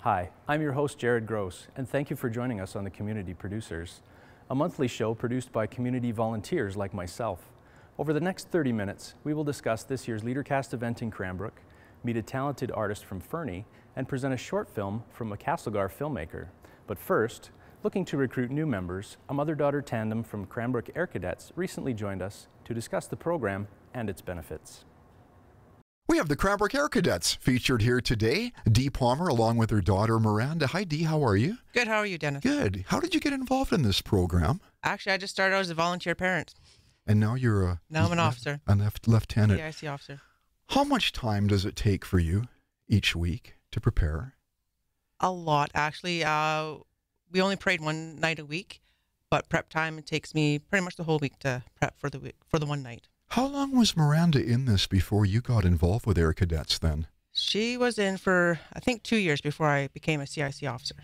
Hi, I'm your host Jared Gross, and thank you for joining us on the Community Producers, a monthly show produced by community volunteers like myself. Over the next 30 minutes, we will discuss this year's LeaderCast event in Cranbrook, meet a talented artist from Fernie, and present a short film from a Castlegar filmmaker. But first, looking to recruit new members, a mother-daughter tandem from Cranbrook Air Cadets recently joined us to discuss the program and its benefits. We have the Cranbrook Air Cadets featured here today. Dee Palmer along with her daughter Miranda. Hi Dee, how are you? Good, how are you, Dennis? Good. How did you get involved in this program? Actually, I just started out as a volunteer parent. And now you're a... Now I'm an officer. A lieutenant. JCI officer. How much time does it take for you each week to prepare? A lot, actually. We only parade one night a week, but prep time, it takes me pretty much the whole week to prep for the week, for the one night. How long was Miranda in this before you got involved with Air Cadets then? She was in for, I think, 2 years before I became a CIC officer.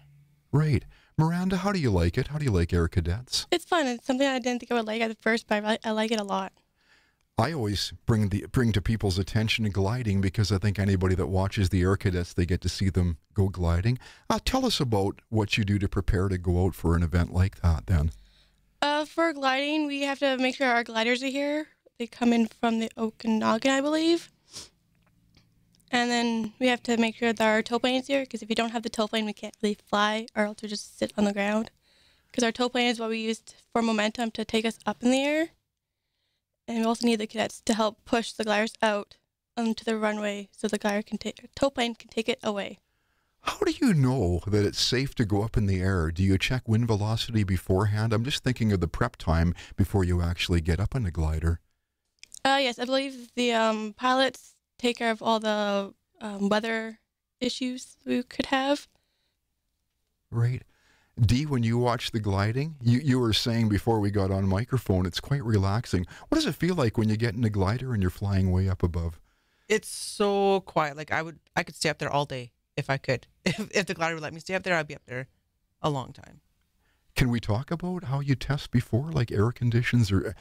Right. Miranda, how do you like it? How do you like Air Cadets? It's fun. It's something I didn't think I would like at first, but I like it a lot. I always bring to people's attention gliding because I think anybody that watches the Air Cadets, they get to see them go gliding. Tell us about what you do to prepare to go out for an event like that then. For gliding, we have to make sure our gliders are here. They come in from the Okanagan, I believe. And then we have to make sure that our tow plane is here, because if you don't have the tow plane, we can't really fly, or else we just sit on the ground. Because our tow plane is what we used for momentum to take us up in the air. And we also need the cadets to help push the gliders out onto the runway so the tow plane can take it away. How do you know that it's safe to go up in the air? Do you check wind velocity beforehand? I'm just thinking of the prep time before you actually get up in the glider. Yes, I believe the pilots take care of all the weather issues we could have. Right. Dee, when you watch the gliding, you were saying before we got on microphone, it's quite relaxing. What does it feel like when you get in a glider and you're flying way up above? It's so quiet. Like I could stay up there all day if I could. If the glider would let me stay up there, I'd be up there a long time. Can we talk about how you test before, like air conditions, or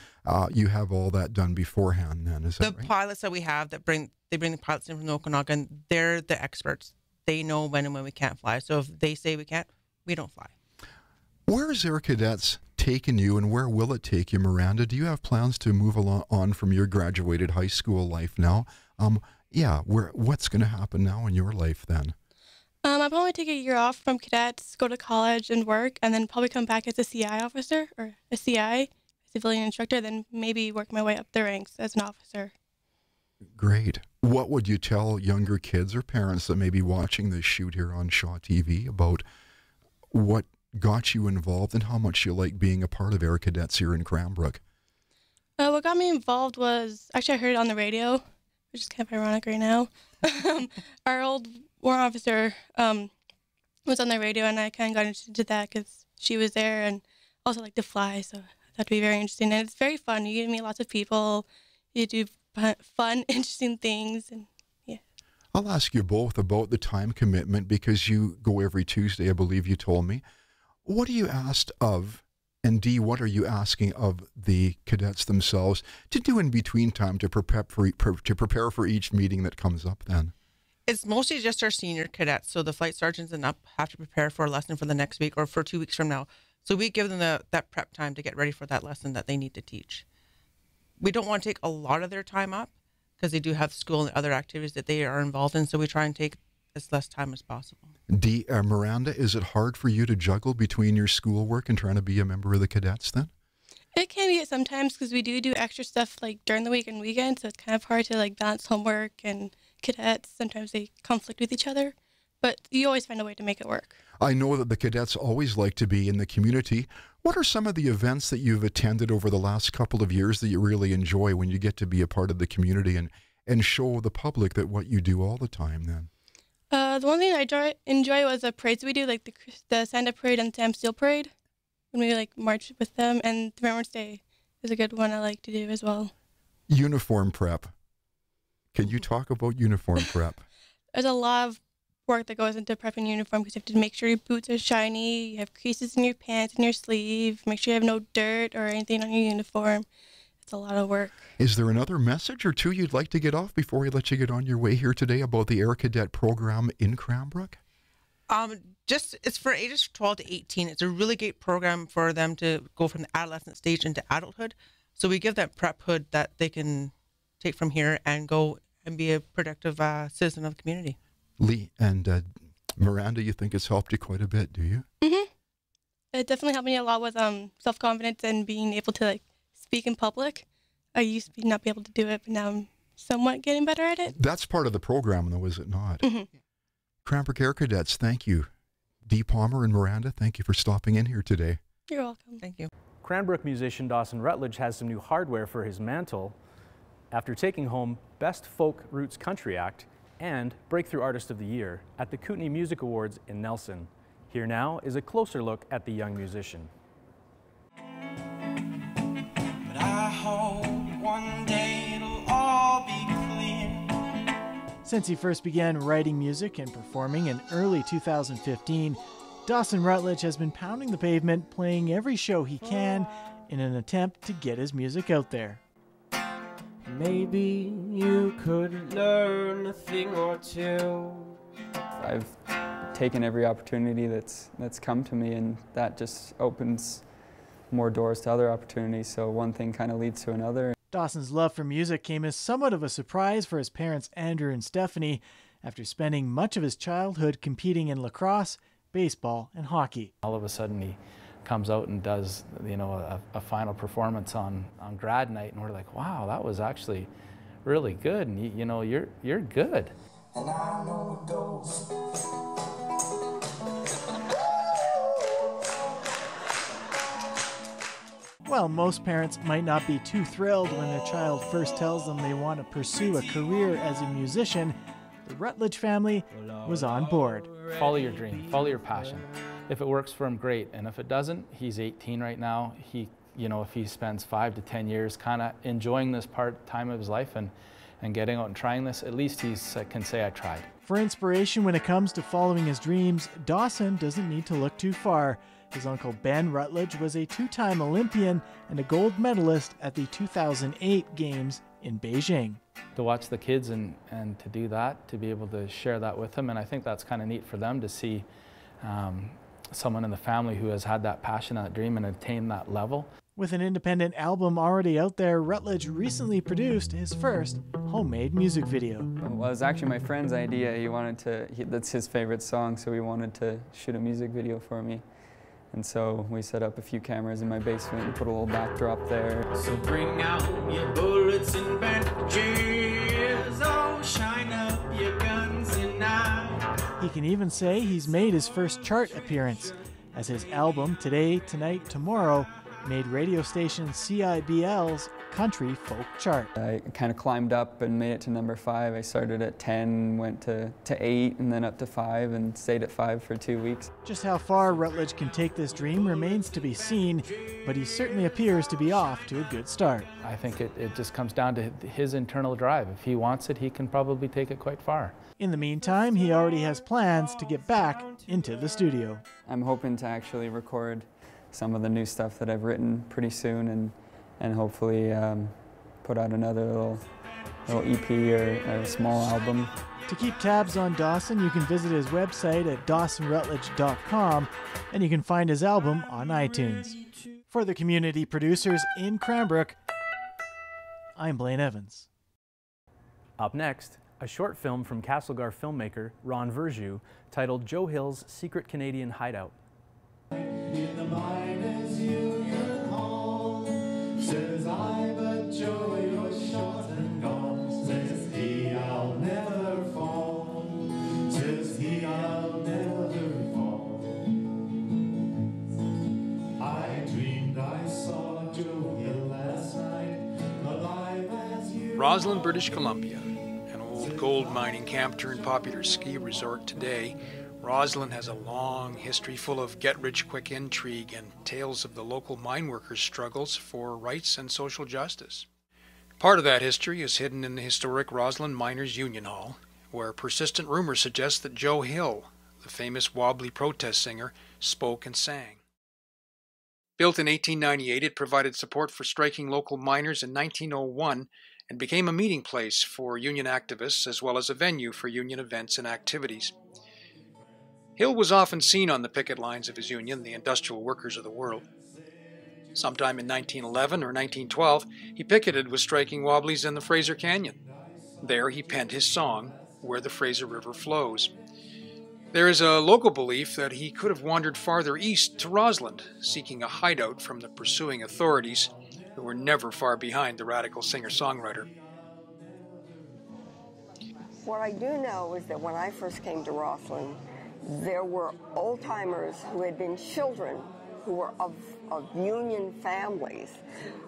you have all that done beforehand then, is that right? The pilots that we have they bring the pilots in from the Okanagan, they're the experts. They know when and when we can't fly. So if they say we can't, we don't fly. Where is Air Cadets taken you, and where will it take you, Miranda? Do you have plans to move on from your graduated high school life now? What's going to happen now in your life then? I'll probably take a year off from cadets, go to college and work, and then probably come back as a CI officer, or a CI, civilian instructor, then maybe work my way up the ranks as an officer. Great. What would you tell younger kids or parents that may be watching this shoot here on Shaw TV about what got you involved and how much you like being a part of Air Cadets here in Cranbrook? What got me involved was, actually I heard it on the radio, which is kind of ironic right now. Our old warrant officer was on the radio, and I kind of got into that because she was there, and also like to fly, so I thought it'd be very interesting. And it's very fun. You get to meet lots of people. You do fun, interesting things, and yeah. I'll ask you both about the time commitment because you go every Tuesday, I believe you told me. What are you asked of, and Dee, what are you asking of the cadets themselves to do in between time to prepare for each meeting that comes up then? It's mostly just our senior cadets. So the flight sergeants and up have to prepare for a lesson for the next week or for 2 weeks from now. So we give them that prep time to get ready for that lesson that they need to teach. We don't want to take a lot of their time up because they do have school and other activities that they are involved in. So we try and take as less time as possible. Dee, Miranda, is it hard for you to juggle between your schoolwork and trying to be a member of the cadets then? It can be sometimes because we do extra stuff like during the week and weekends, so it's kind of hard to like balance homework and cadets. Sometimes they conflict with each other, but you always find a way to make it work. I know that the cadets always like to be in the community. What are some of the events that you've attended over the last couple of years that you really enjoy when you get to be a part of the community and show the public that what you do all the time then? The one thing I enjoy was the parades we do, like the Santa Parade and Sam Steele Parade, when we like march with them, and the Remembrance Day is a good one I like to do as well. Uniform prep. Can you talk about uniform prep? There's a lot of work that goes into prepping uniform because you have to make sure your boots are shiny, you have creases in your pants and your sleeve, make sure you have no dirt or anything on your uniform. It's a lot of work. Is there another message or two you'd like to get off before we let you get on your way here today about the Air Cadet program in Cranbrook? It's for ages 12 to 18. It's a really great program for them to go from the adolescent stage into adulthood. So we give them prephood that they can take from here and go and be a productive citizen of the community. Lee and Miranda, you think it's helped you quite a bit, do you? Mm-hmm. It definitely helped me a lot with self-confidence and being able to like speak in public. I used to not be able to do it, but now I'm somewhat getting better at it. That's part of the program, though, is it not? Mm-hmm. Cranbrook Air Cadets, thank you. Dee Palmer and Miranda, thank you for stopping in here today. You're welcome. Thank you. Cranbrook musician Dawson Rutledge has some new hardware for his mantle after taking home Best Folk Roots Country Act and Breakthrough Artist of the Year at the Kootenay Music Awards in Nelson. Here now is a closer look at the young musician. But I hope one day it'll all be clear. Since he first began writing music and performing in early 2015, Dawson Rutledge has been pounding the pavement, playing every show he can in an attempt to get his music out there. Maybe you could learn a thing or two. I've taken every opportunity that's come to me, and that just opens more doors to other opportunities, so one thing kind of leads to another. Dawson's love for music came as somewhat of a surprise for his parents Andrew and Stephanie after spending much of his childhood competing in lacrosse, baseball, and hockey. All of a sudden he comes out and does, you know, a final performance on grad night, and we're like, wow, that was actually really good, and you know, you're good. And I know it goes. While most parents might not be too thrilled when their child first tells them they want to pursue a career as a musician, the Rutledge family was on board. Follow your dream, follow your passion. If it works for him, great, and if it doesn't, he's 18 right now. You know, if he spends 5 to 10 years kind of enjoying this time of his life and getting out and trying this, at least he can say, I tried. For inspiration when it comes to following his dreams, Dawson doesn't need to look too far. His uncle Ben Rutledge was a 2-time Olympian and a gold medalist at the 2008 Games in Beijing. To watch the kids and to do that, to be able to share that with them, and I think that's kind of neat for them to see someone in the family who has had that passion, that dream, and attained that level. With an independent album already out there, Rutledge recently produced his first homemade music video. Well, it was actually my friend's idea. That's his favorite song, so he wanted to shoot a music video for me. And so we set up a few cameras in my basement and put a little backdrop there. So bring out your bullets and bandages, oh, shine up your guns and knives. He can even say he's made his first chart appearance, as his album, Today, Tonight, Tomorrow, made radio station CIBL's Country Folk Chart. I kind of climbed up and made it to number 5. I started at 10, went to 8, and then up to 5, and stayed at 5 for 2 weeks. Just how far Rutledge can take this dream remains to be seen, but he certainly appears to be off to a good start. I think it just comes down to his internal drive. If he wants it, he can probably take it quite far. In the meantime, he already has plans to get back into the studio. I'm hoping to actually record some of the new stuff that I've written pretty soon, and hopefully put out another little EP or a small album. To keep tabs on Dawson, you can visit his website at dawsonrutledge.com, and you can find his album on iTunes. For the community producers in Cranbrook, I'm Blaine Evans. Up next, a short film from Castlegar filmmaker Ron Verjus titled Joe Hill's Secret Canadian Hideout. In the miners' union hall, says I, but Joey was shot and gone. Says he, I'll never fall. Says he, I'll never fall. I dreamed I saw Joe Hill last night, alive as you. Roslyn, British Columbia, an old gold mining camp turned popular ski resort today. Roslyn has a long history full of get-rich-quick intrigue and tales of the local mine workers' struggles for rights and social justice. Part of that history is hidden in the historic Roslyn Miners' Union Hall, where persistent rumors suggest that Joe Hill, the famous wobbly protest singer, spoke and sang. Built in 1898, it provided support for striking local miners in 1901 and became a meeting place for union activists as well as a venue for union events and activities. Hill was often seen on the picket lines of his union, the Industrial Workers of the World. Sometime in 1911 or 1912, he picketed with striking wobblies in the Fraser Canyon. There he penned his song, Where the Fraser River Flows. There is a local belief that he could have wandered farther east to Rossland, seeking a hideout from the pursuing authorities, who were never far behind the radical singer-songwriter. What I do know is that when I first came to Rossland, there were old-timers who had been children who were of union families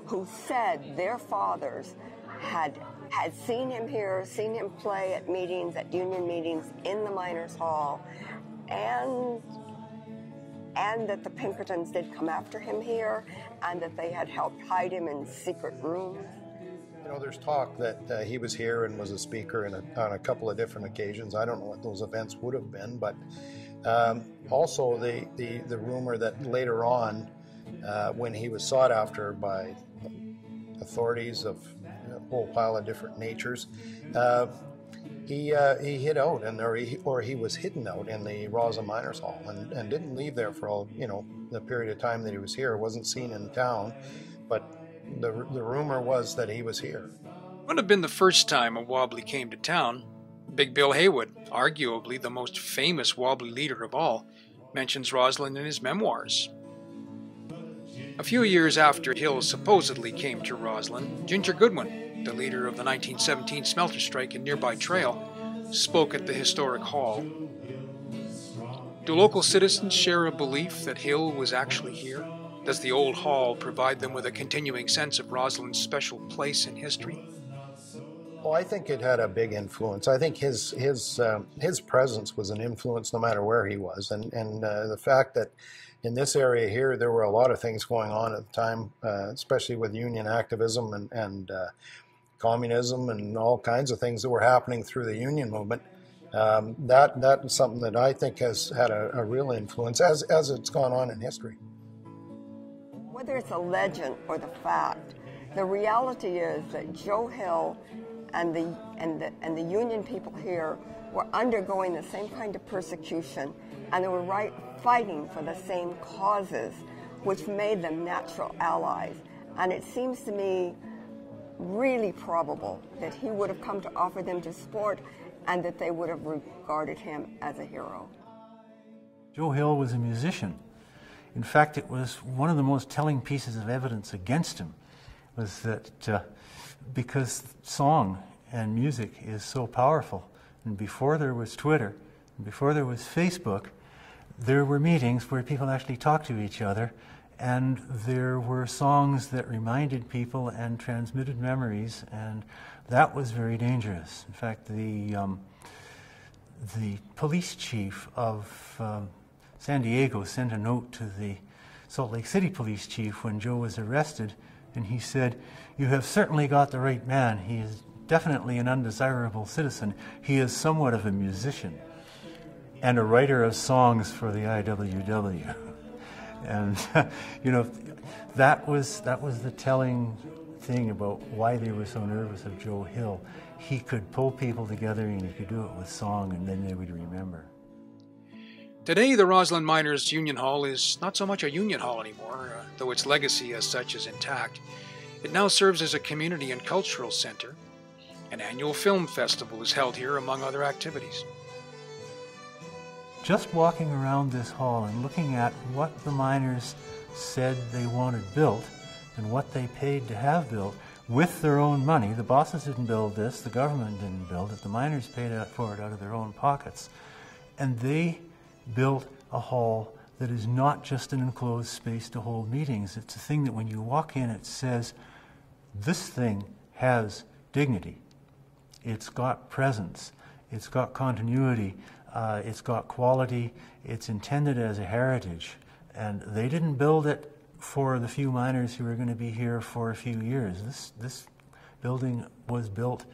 who said their fathers had seen him here, seen him play at meetings, at union meetings in the Miners' Hall, and that the Pinkertons did come after him here, and that they had helped hide him in secret rooms. You know, there's talk that he was here and was a speaker on a couple of different occasions. I don't know what those events would have been, but also the rumor that later on, when he was sought after by authorities of a whole pile of different natures, he hid out, or he was hidden out in the Rossland Miners' Hall and didn't leave there for all, the period of time that he was here. Wasn't seen in town, but the rumor was that he was here. It would have been the first time a Wobbly came to town. Big Bill Haywood, arguably the most famous Wobbly leader of all, mentions Rossland in his memoirs. A few years after Hill supposedly came to Rossland, Ginger Goodwin, the leader of the 1917 smelter strike in nearby Trail, spoke at the historic hall. Do local citizens share a belief that Hill was actually here? Does the old hall provide them with a continuing sense of Rossland's special place in history? Well, I think it had a big influence. I think his presence was an influence no matter where he was, and the fact that in this area here there were a lot of things going on at the time, especially with union activism and communism and all kinds of things that were happening through the union movement. That is something that I think has had a real influence as it's gone on in history. Whether it's a legend or the fact, the reality is that Joe Hill and the union people here were undergoing the same kind of persecution, and they were fighting for the same causes, which made them natural allies. And it seems to me really probable that he would have come to offer them to support, and that they would have regarded him as a hero. Joe Hill was a musician. In fact, it was one of the most telling pieces of evidence against him, was that because song and music is so powerful, and before there was Twitter, and before there was Facebook, there were meetings where people actually talked to each other, and there were songs that reminded people and transmitted memories, and that was very dangerous. In fact, the police chief of San Diego sent a note to the Salt Lake City police chief when Joe was arrested, and he said, "You have certainly got the right man. He is definitely an undesirable citizen. He is somewhat of a musician and a writer of songs for the IWW." And that was the telling thing about why they were so nervous of Joe Hill. He could pull people together, and he could do it with song, and then they would remember. Today, the Rossland Miners Union Hall is not so much a union hall anymore, though its legacy as such is intact. It now serves as a community and cultural center. An annual film festival is held here, among other activities. Just walking around this hall and looking at what the miners said they wanted built and what they paid to have built with their own money. The bosses didn't build this, the government didn't build it, the miners paid for it out of their own pockets. And they built a hall that is not just an enclosed space to hold meetings. It's a thing that when you walk in, it says, this thing has dignity. It's got presence. It's got continuity. It's got quality. It's intended as a heritage. And they didn't build it for the few miners who were going to be here for a few years. This building was built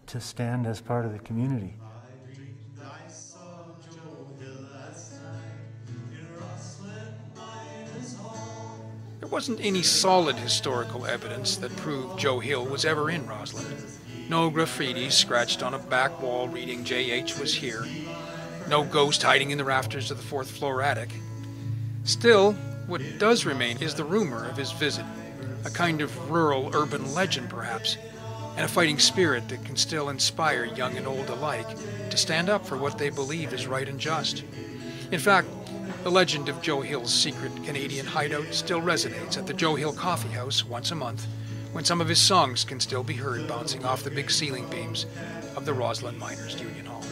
to stand as part of the community. There wasn't any solid historical evidence that proved Joe Hill was ever in Rossland. No graffiti scratched on a back wall reading "JH was here." No ghost hiding in the rafters of the 4th floor attic. Still, what does remain is the rumor of his visit, a kind of rural urban legend perhaps, and a fighting spirit that can still inspire young and old alike to stand up for what they believe is right and just. In fact, the legend of Joe Hill's secret Canadian hideout still resonates at the Joe Hill Coffee House once a month, when some of his songs can still be heard bouncing off the big ceiling beams of the Roslyn Miners Union Hall.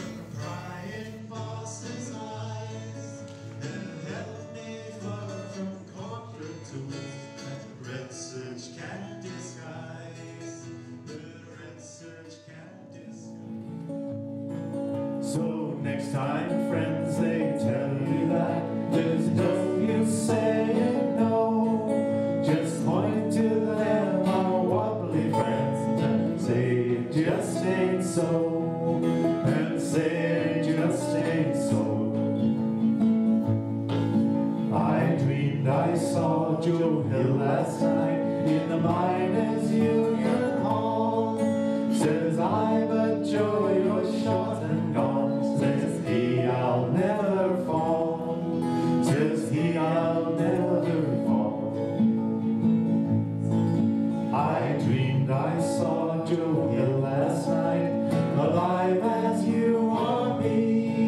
So next time, friends, they tell you that there's no use saying no. Just point to them, our wobbly friends, and say it just ain't so. And say it just ain't so. I dreamed I saw Joe Hill last night in the Miners Union Hall. Says I, but Joe, you're shot and gone. Says he, I'll never fall. Says he, I'll never fall. I dreamed I saw Joe Hill last night, alive as you or me.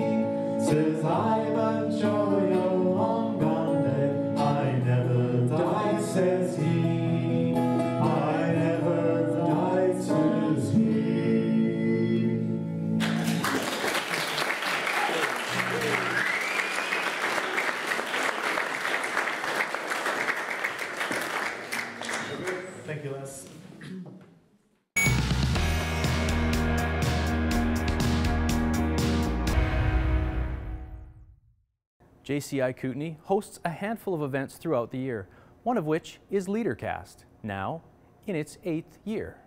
Says I, but Joe, you're long gone dead. I never died, says he. I never died, says he. Thank you, Les. JCI Kootenay hosts a handful of events throughout the year, one of which is LeaderCast, now in its 8th year.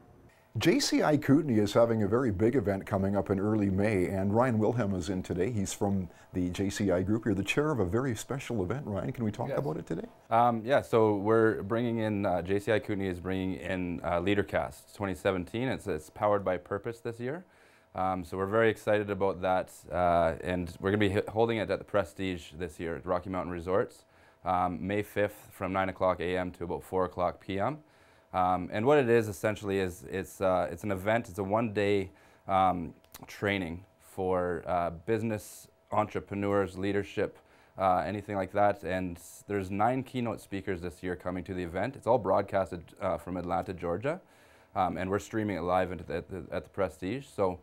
JCI Kootenay is having a very big event coming up in early May, and Ryan Wilhelm is in today. He's from the JCI group. You're the chair of a very special event. Ryan, can we talk about it today? Yeah, so we're bringing in, JCI Kootenay is bringing in LeaderCast 2017. It's powered by Purpose this year. So we're very excited about that, and we're going to be holding it at the Prestige this year at Rocky Mountain Resorts, May 5th from 9 o'clock a.m. to about 4 o'clock p.m. And what it is essentially is it's an event. It's a one-day training for business entrepreneurs, leadership, anything like that. And there's 9 keynote speakers this year coming to the event. It's all broadcasted from Atlanta, Georgia, and we're streaming it live at the Prestige. So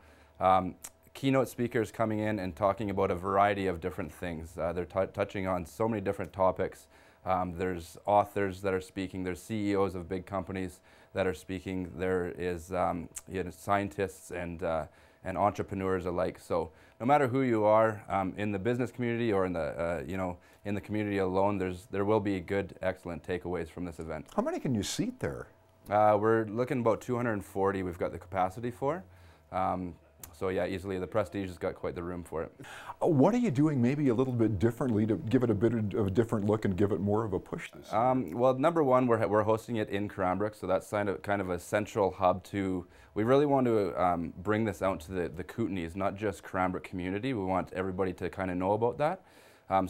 keynote speakers coming in and talking about a variety of different things. They're touching on so many different topics. There's authors that are speaking, there's CEOs of big companies that are speaking, there is scientists and entrepreneurs alike. So no matter who you are in the business community or in the in the community alone, there will be good, excellent takeaways from this event. How many can you seat there? We're looking about 240. We've got the capacity for. So yeah, easily the Prestige has got quite the room for it. What are you doing maybe a little bit differently to give it a bit of a different look and give it more of a push this year? Well, number one, we're hosting it in Cranbrook, so that's kind of a central hub to, we really want to bring this out to the Kootenays, not just Cranbrook community. We want everybody to kind of know about that.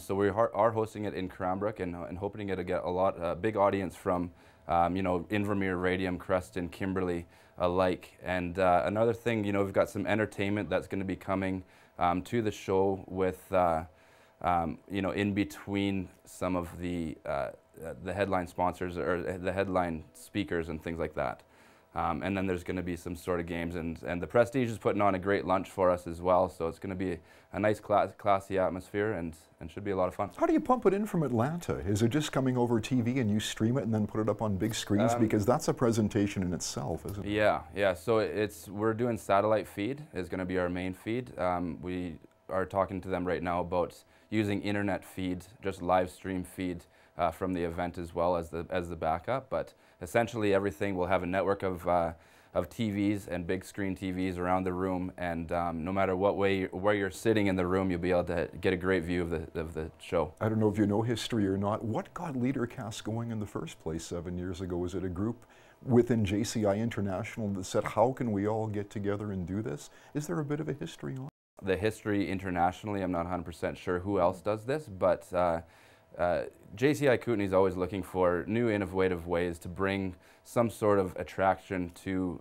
So we are hosting it in Cranbrook and hoping to get a big audience from Invermere, Radium, Creston, Kimberley alike. And another thing, we've got some entertainment that's going to be coming to the show with, in between some of the headline sponsors or the headline speakers and things like that. And then there's going to be some sort of games, and the Prestige is putting on a great lunch for us as well, so it's going to be a nice classy atmosphere and should be a lot of fun. How do you pump it in from Atlanta? Is it just coming over TV and you stream it and then put it up on big screens? Because that's a presentation in itself, isn't it? Yeah, so we're doing satellite feed is going to be our main feed. We are talking to them right now about using internet feed, just live stream feed from the event as well as the backup, but essentially everything will have a network of TVs and big screen TVs around the room, and no matter where you're sitting in the room, you'll be able to get a great view of the show. I don't know if you know history or not. What got LeaderCast going in the first place 7 years ago? Was it a group within JCI International that said, how can we all get together and do this? Is there a bit of a history on it? the history internationally, I'm not 100% sure who else does this, but JCI Kootenay is always looking for new innovative ways to bring some sort of attraction to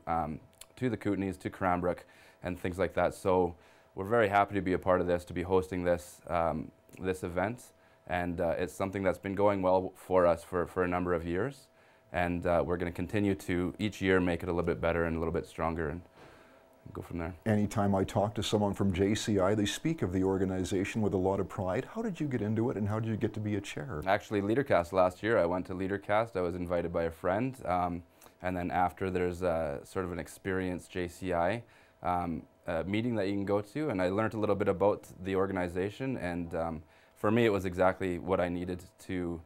the Kootenays, to Cranbrook, and things like that. So we're very happy to be a part of this, to be hosting this, this event, and it's something that's been going well for us for a number of years, and we're going to continue to each year make it a little bit better and a little bit stronger, and go from there. Anytime I talk to someone from JCI, they speak of the organization with a lot of pride. How did you get into it, and how did you get to be a chair? Actually, LeaderCast last year, I went to LeaderCast. I was invited by a friend, and then after there's sort of an experienced JCI meeting that you can go to, and I learned a little bit about the organization, and for me it was exactly what I needed to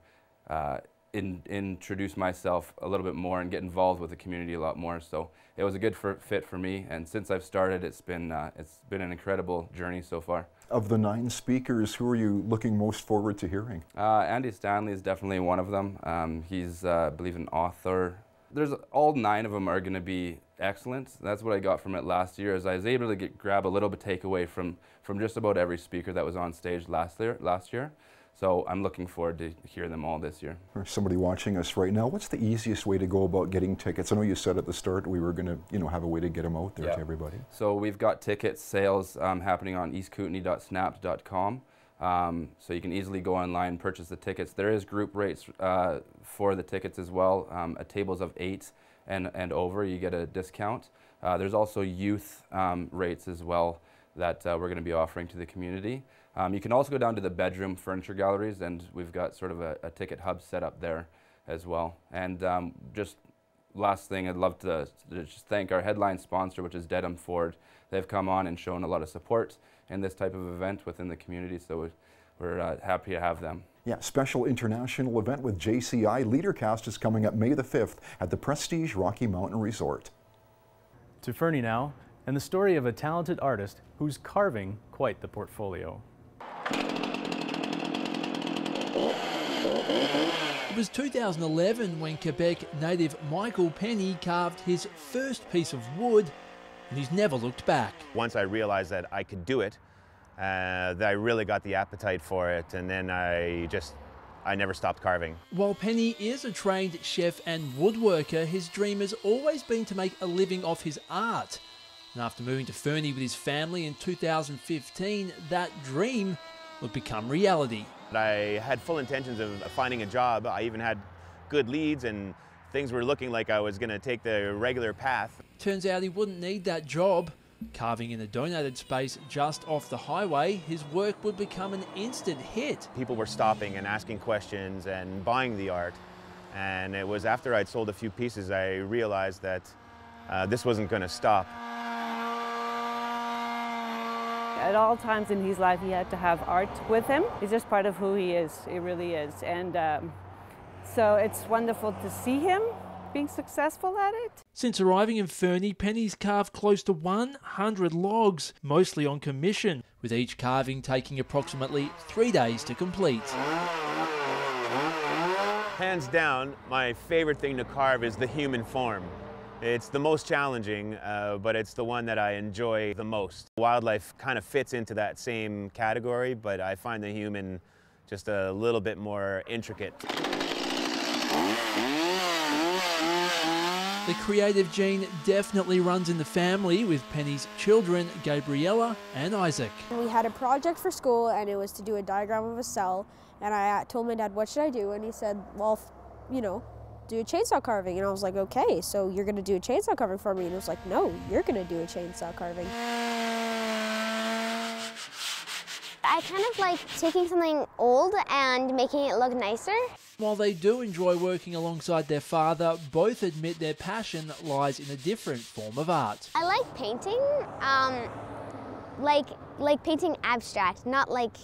introduce myself a little bit more and get involved with the community a lot more. So it was a good fit for me, and since I've started, it's been an incredible journey so far. Of the 9 speakers, who are you looking most forward to hearing? Andy Stanley is definitely one of them. He's, I believe, an author. All 9 of them are going to be excellent. That's what I got from it last year, is I was able to grab a little bit takeaway from just about every speaker that was on stage last year. So I'm looking forward to hear them all this year. For somebody watching us right now, what's the easiest way to go about getting tickets? I know you said at the start we were going to have a way to get them out there to everybody. So we've got ticket sales happening on eastkootenay.snap.com. So you can easily go online and purchase the tickets. There is group rates for the tickets as well. At tables of 8 and over, you get a discount. There's also youth rates as well that we're going to be offering to the community. You can also go down to the bedroom furniture galleries, and we've got sort of a ticket hub set up there as well. And just last thing, I'd love to just thank our headline sponsor, which is Dedham Ford. They've come on and shown a lot of support in this type of event within the community, so we're happy to have them. Yeah, special international event with JCI. LeaderCast is coming up May the 5th at the Prestige Rocky Mountain Resort. To Fernie now, and the story of a talented artist who's carving quite the portfolio. It was 2011 when Quebec native Michael Penny carved his first piece of wood, and he's never looked back. Once I realized that I could do it, that I really got the appetite for it, and then I never stopped carving. While Penny is a trained chef and woodworker, his dream has always been to make a living off his art. And after moving to Fernie with his family in 2015, that dream would become reality. I had full intentions of finding a job. I even had good leads, and things were looking like I was going to take the regular path. Turns out he wouldn't need that job. Carving in a donated space just off the highway, his work would become an instant hit. People were stopping and asking questions and buying the art. And it was after I'd sold a few pieces I realized that this wasn't going to stop. At all times in his life, he had to have art with him. It's just part of who he is. It really is. And so it's wonderful to see him being successful at it. Since arriving in Fernie, Penny's carved close to 100 logs, mostly on commission, with each carving taking approximately 3 days to complete. Hands down, my favorite thing to carve is the human form. It's the most challenging, but it's the one that I enjoy the most. Wildlife kind of fits into that same category, but I find the human just a little bit more intricate. The creative gene definitely runs in the family, with Penny's children, Gabriella and Isaac. We had a project for school, and it was to do a diagram of a cell, and I told my dad, what should I do? And he said, well, you know, do a chainsaw carving. And I was like, okay, so you're going to do a chainsaw carving for me? And he was like, no, you're going to do a chainsaw carving. I kind of like taking something old and making it look nicer. While they do enjoy working alongside their father, both admit their passion lies in a different form of art. I like painting, like painting abstract, not like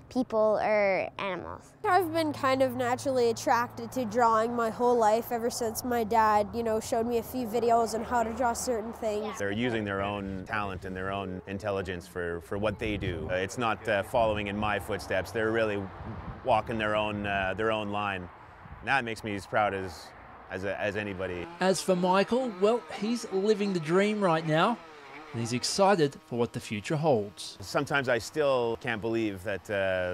people or animals. I've been kind of naturally attracted to drawing my whole life ever since my dad, you know, showed me a few videos on how to draw certain things. They're using their own talent and their own intelligence for what they do. It's not following in my footsteps. They're really walking their own line. And that makes me as proud as anybody. As for Michael, well, he's living the dream right now. and he's excited for what the future holds. Sometimes I still can't believe that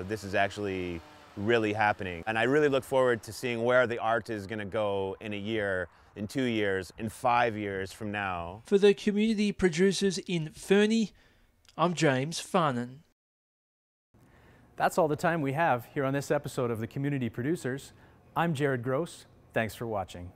this is actually really happening. And I really look forward to seeing where the art is going to go in a year, in 2 years, in 5 years from now. For the community producers in Fernie, I'm James Farnan. That's all the time we have here on this episode of The Community Producers. I'm Jared Gross. Thanks for watching.